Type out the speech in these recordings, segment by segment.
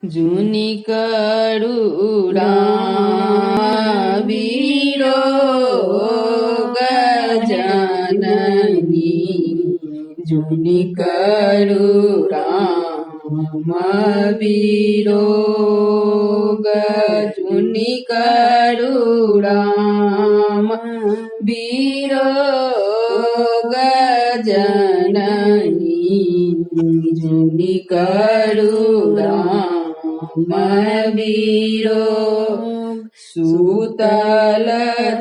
जुनी करुणा वियोग जननी जुनी करुणा वियोग जुनी करुणा वियोग जननी जुनी करुणा वियोग सूतल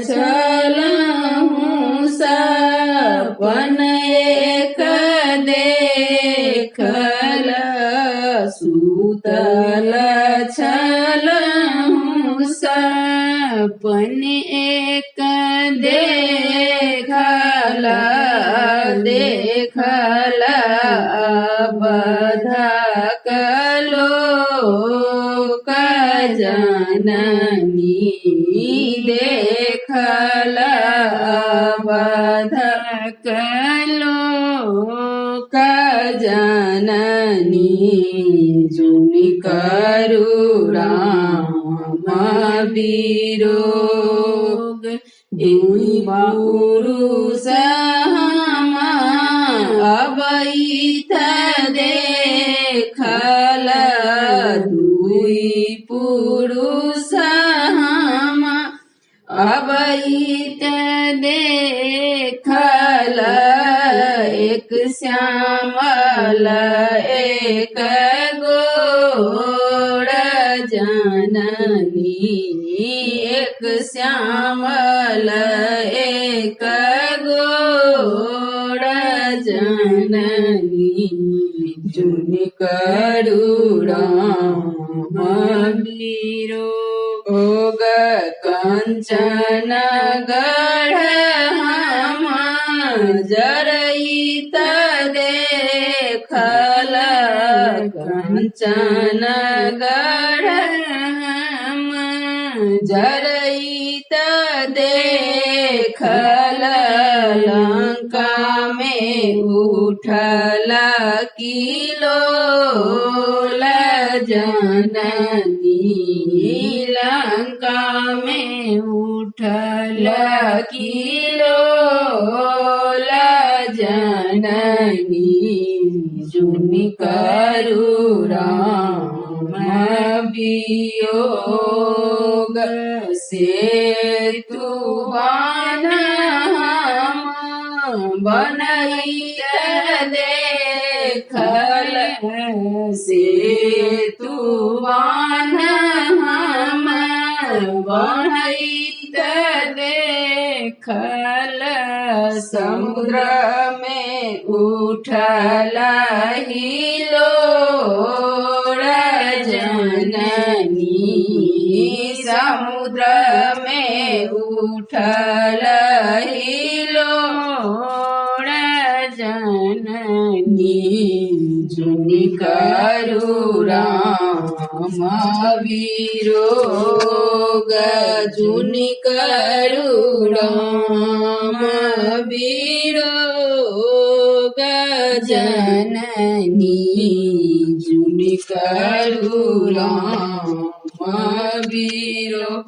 छलहूँ सपन एक देखल सूतल छलहूँ सपन एक देखल देखल बधक लोक जननी देखल बधक लोक जननी जुनि करुणा वियोग दुई पुरुष अवैथ देखल दुई पुरुष अवैथ देखल एक श्यामल एक गोड़ जननी एक श्यामल एक गोड़ जननी जुनि करुणा वियोग कंचन गढ़ हम जरैत देखल कंचन गढ़ हम जरैत देखल लंका में उठल किलोल जननी लंका में उठल किलोल जननी जुनि करुणा वियोग सेतुवान बनैत देखल सेतुवान हम बनैत देखल समुद्र में उठल हिलोल जननी समुद्र में उठल हिलोल जननी जुनि करुणा वियोग जुनि करुणा वियोग जननी जुनि करुणा वियोग।